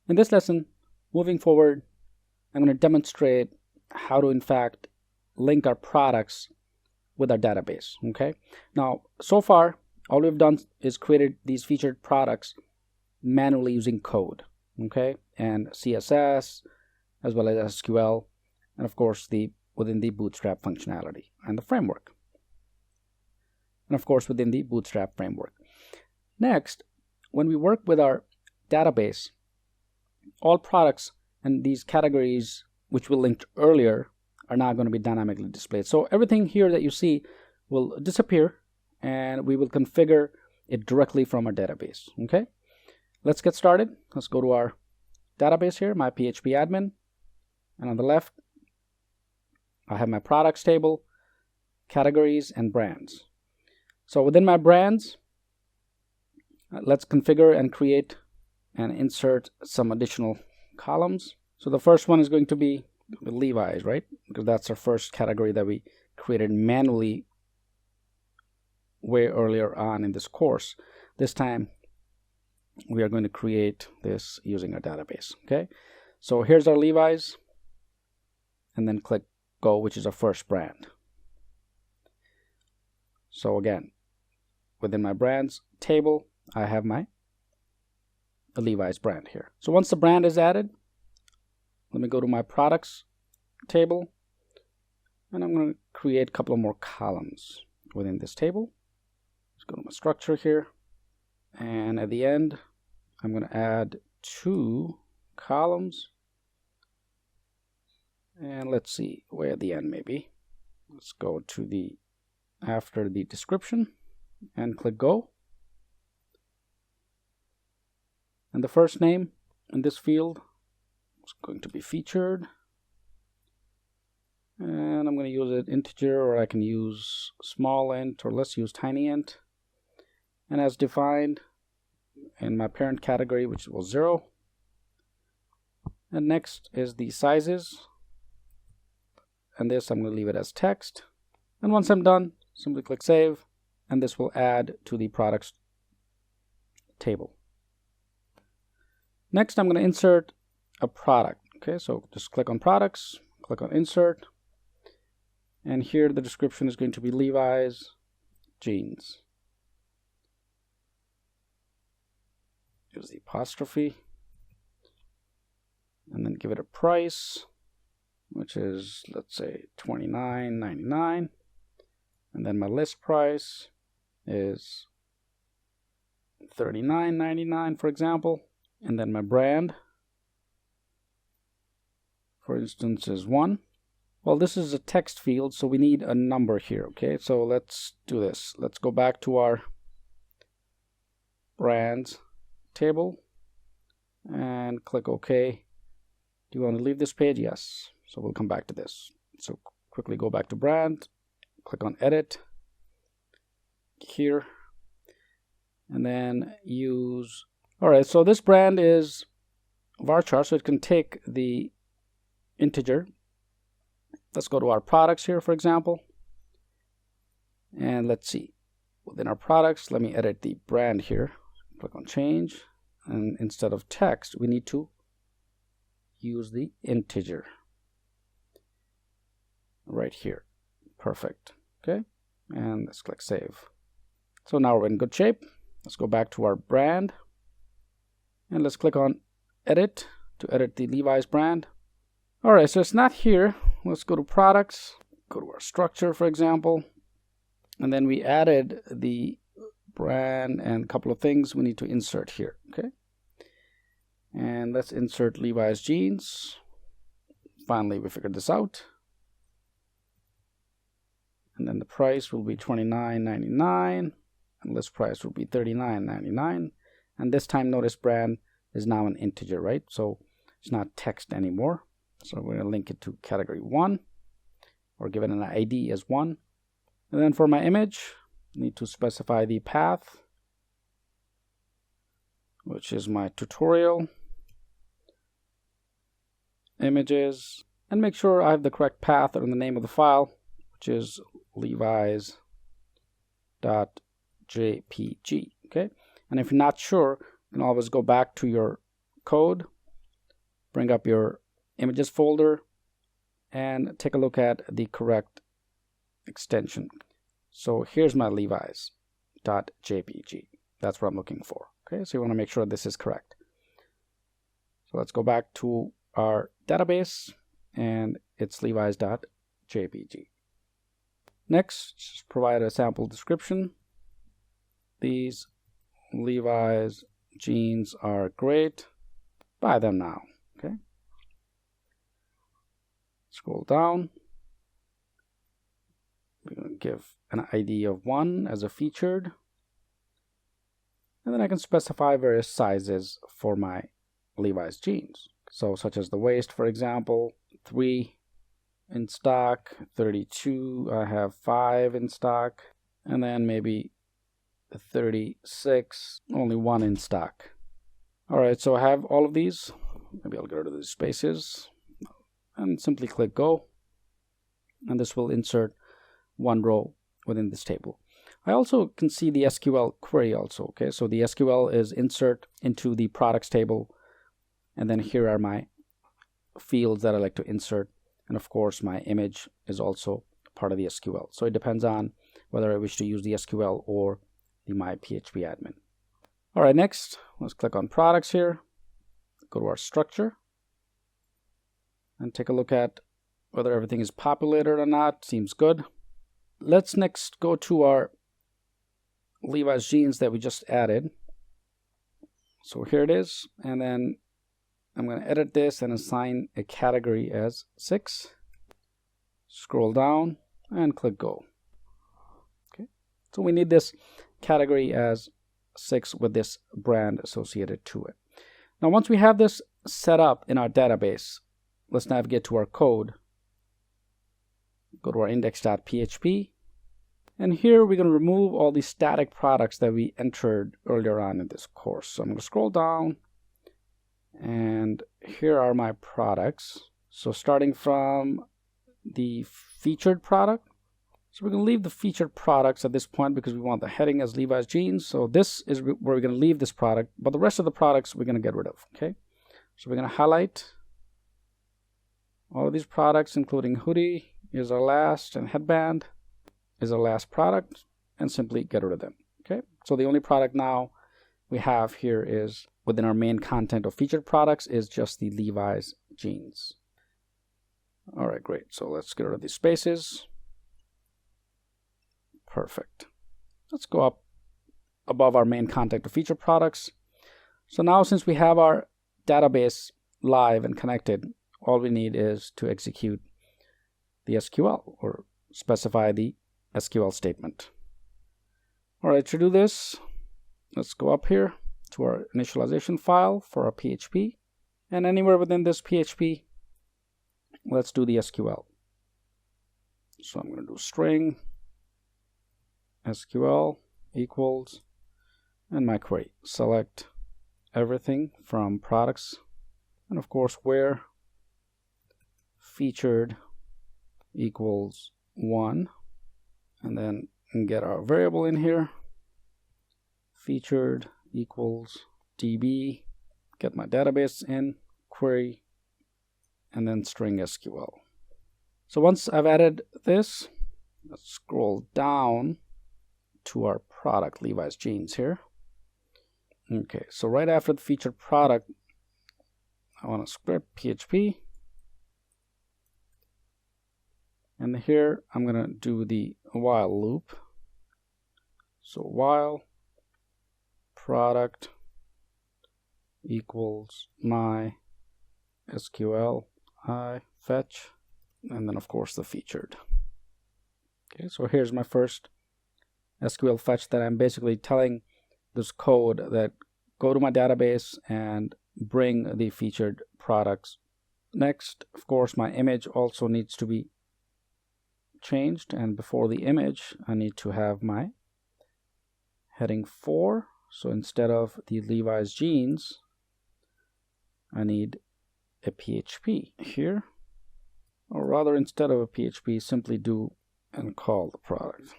In this lesson, moving forward, I'm going to demonstrate how to in fact link our products with our database. Okay. Now, so far, all we've done is created these featured products manually using code, okay, and CSS as well as SQL, and of course within the Bootstrap functionality and the framework, and of course within the Bootstrap framework. Next, when we work with our database, all products and these categories which we linked earlier are now going to be dynamically displayed. So everything here that you see will disappear, and we will configure it directly from our database. Okay, let's get started. Let's go to our database here, my PHP admin, and on the left I have my products table, categories, and brands. So within my brands, let's configure and create and insert some additional columns. So the first one is going to be Levi's, right? Because that's our first category that we created manually way earlier on in this course. This time we are going to create this using our database. Okay, so here's our Levi's, and then click go, which is our first brand. So again, within my brands table, I have my Levi's brand here. So once the brand is added, let me go to my products table, and I'm going to create a couple of more columns within this table. Let's go to my structure here, and at the end I'm going to add 2 columns, and let's see where at the end maybe. Let's go to the after the description and click go, and the first name in this field is going to be featured, and I'm going to use it integer, or I can use small int, or let's use tiny int, and as defined in my parent category, which was 0. And next is the sizes, and this I'm going to leave it as text, and once I'm done, simply click save, and this will add to the products table. Next, I'm going to insert a product. Okay, so just click on products, click on insert, and here the description is going to be Levi's jeans. Use the apostrophe, and then give it a price, which is, let's say, $29.99, and then my list price is $39.99, for example, and then my brand, for instance, is 1. Well, this is a text field, so we need a number here. Okay, so let's do this. Let's go back to our brands table and click OK. Do you want to leave this page? Yes. So we'll come back to this. So quickly go back to brand, click on edit here, and then use. All right, so this brand is varchar, so it can take the integer. Let's go to our products here, for example, and let's see. Within our products, let me edit the brand here. Click on change, and instead of text, we need to use the integer right here. Perfect. Okay, and let's click save. So now we're in good shape. Let's go back to our brand, and let's click on edit to edit the Levi's brand. All right, so it's not here. Let's go to products, go to our structure, for example, and then we added the brand and a couple of things we need to insert here. Okay, and let's insert Levi's jeans. Finally, we figured this out, and then the price will be $29.99, and list price will be $39.99, and this time notice brand is now an integer, right? So it's not text anymore. So we're going to link it to category 1, or give it an ID as 1. And then for my image, I need to specify the path, which is my tutorial images, and make sure I have the correct path and the name of the file, which is levis.jpg. Okay, and if you're not sure, you can always go back to your code bring up your images folder and take a look at the correct extension. So here's my Levi's.jpg. That's what I'm looking for. Okay, so you want to make sure this is correct. So let's go back to our database, and it's Levi's.jpg. Next, just provide a sample description. These Levi's jeans are great. Buy them now. Okay. Scroll down. We're going to give an ID of 1 as a featured. And then I can specify various sizes for my Levi's jeans. So such as the waist, for example, 3 in stock, 32, I have 5 in stock, and then maybe 36, only 1 in stock. All right, so I have all of these. Maybe I'll get rid of these spaces and simply click go. And this will insert one row within this table. I also can see the SQL query also. Okay, so the SQL is insert into the products table. And then here are my fields that I like to insert. And of course, my image is also part of the SQL. So it depends on whether I wish to use the SQL or the My PHP admin. All right, next, let's click on products here. Go to our structure and take a look at whether everything is populated or not. Seems good. Let's next go to our Levi's jeans that we just added. So here it is. And then I'm going to edit this and assign a category as 6. Scroll down and click go. Okay. So we need this category as 6 with this brand associated to it. Now, once we have this set up in our database, let's navigate to our code. Go to our index.php. And here we're going to remove all the static products that we entered earlier on in this course. So I'm going to scroll down. And here are my products. So starting from the featured product. So we're going to leave the featured products at this point because we want the heading as Levi's jeans. So this is where we're going to leave this product, but the rest of the products we're going to get rid of. Okay. So we're going to highlight all of these products, including hoodie is our last, and headband is our last product, and simply get rid of them. Okay. So the only product now we have here is within our main content of featured products is just the Levi's jeans. All right, great. So let's get rid of these spaces. Perfect. Let's go up above our main content of featured products. So now since we have our database live and connected, all we need is to execute the SQL or specify the SQL statement. All right, to do this, let's go up here to our initialization file for our PHP. And anywhere within this PHP, let's do the SQL. So I'm going to do string SQL equals and my query. Select everything from products and of course where featured equals 1, and then get our variable in here. Featured equals DB, get my database in, query, and then string SQL. So once I've added this, let's scroll down to our product, Levi's jeans here. Okay, so right after the featured product, I want to script PHP. And here I'm going to do the while loop. So while product equals my SQL I fetch, and then of course the featured. Okay, so here's my first SQL fetch that I'm basically telling this code that go to my database and bring the featured products. Next, of course, my image also needs to be changed, and before the image I need to have my heading 4. So instead of the Levi's jeans, I need a PHP here, or rather instead of a PHP, simply do and call the product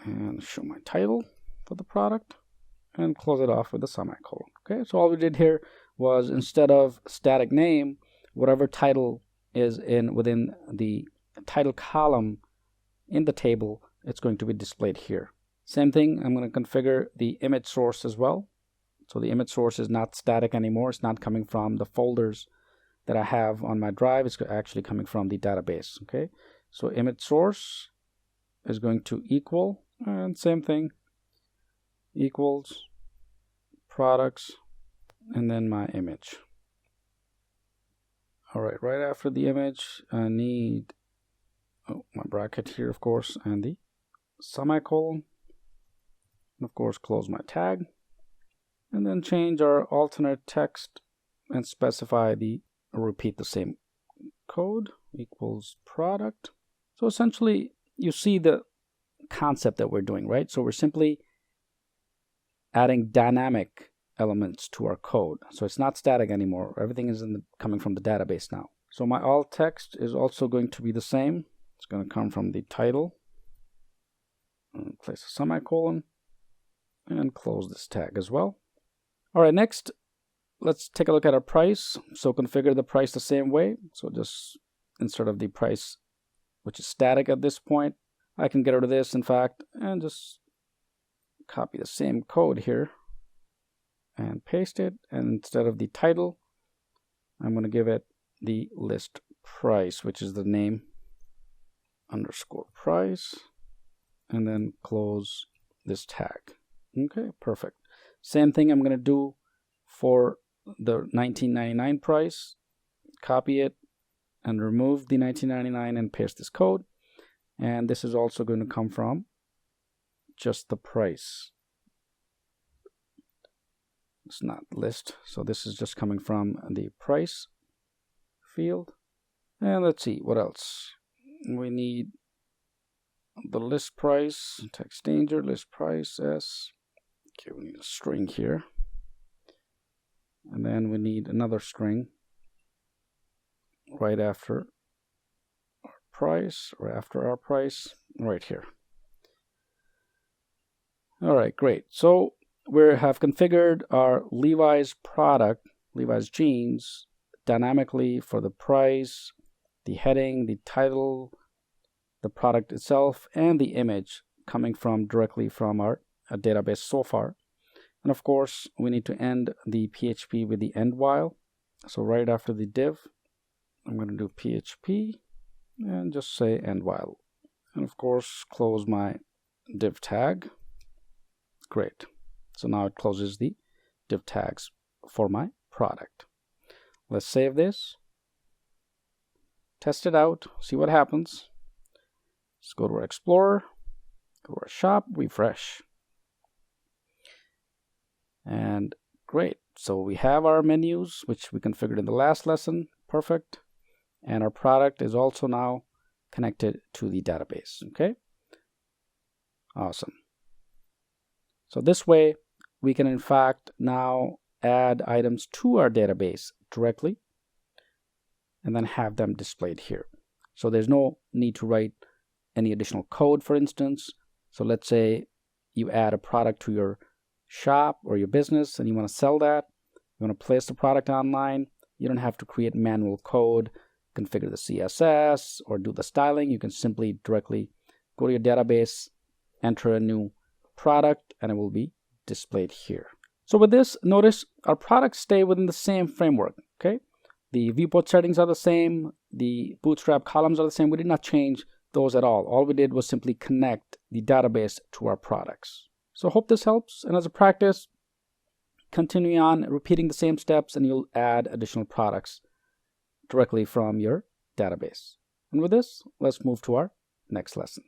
and show my title for the product and close it off with a semicolon. Okay, so all we did here was instead of static name, whatever title is within the title column in the table, it's going to be displayed here. Same thing, I'm going to configure the image source as well. So the image source is not static anymore. It's not coming from the folders that I have on my drive. It's actually coming from the database. Okay, so image source is going to equal, and same thing, equals products, and then my image. All right, right after the image, I need my bracket here, of course, and the semicolon, and of course close my tag, and then change our alternate text and specify repeat the same code, equals product. So essentially you see the concept that we're doing, right? So we're simply adding dynamic elements to our code. So it's not static anymore. Everything is coming from the database now. So my alt text is also going to be the same. It's going to come from the title. Place a semicolon and close this tag as well. All right, next, let's take a look at our price. So configure the price the same way. So just instead of the price, which is static at this point, I can get rid of this, in fact, and just copy the same code here and paste it. And instead of the title, I'm going to give it the list price, which is the name underscore price, and then close this tag. Okay, perfect. Same thing I'm going to do for the $19.99 price. Copy it and remove the $19.99 and paste this code. And this is also going to come from just the price. It's not list, so this is just coming from the price field. And let's see what else we need. The list price, text danger, list price s. Okay, we need a string here, and then we need another string right after our price, or after our price, right here. All right, great. So we have configured our Levi's product, Levi's jeans, dynamically for the price, the heading, the title, the product itself, and the image coming from directly from our database so far. And of course, we need to end the PHP with the end while. So right after the div, I'm going to do PHP and just say end while. And of course, close my div tag. Great. So now it closes the div tags for my product. Let's save this, test it out, see what happens. Let's go to our Explorer, go to our shop, refresh. And great. So we have our menus, which we configured in the last lesson. Perfect. And our product is also now connected to the database. Okay. Awesome. So this way, we can in fact now add items to our database directly and then have them displayed here. So there's no need to write any additional code, for instance. So let's say you add a product to your shop or your business and you want to sell that. You want to place the product online. You don't have to create manual code, configure the CSS, or do the styling. You can simply directly go to your database, enter a new product, and it will be displayed here. So with this, notice our products stay within the same framework. Okay, the viewport settings are the same, the bootstrap columns are the same. We did not change those at all. All we did was simply connect the database to our products. So hope this helps, and as a practice, continue on repeating the same steps and you'll add additional products directly from your database. And with this, let's move to our next lesson.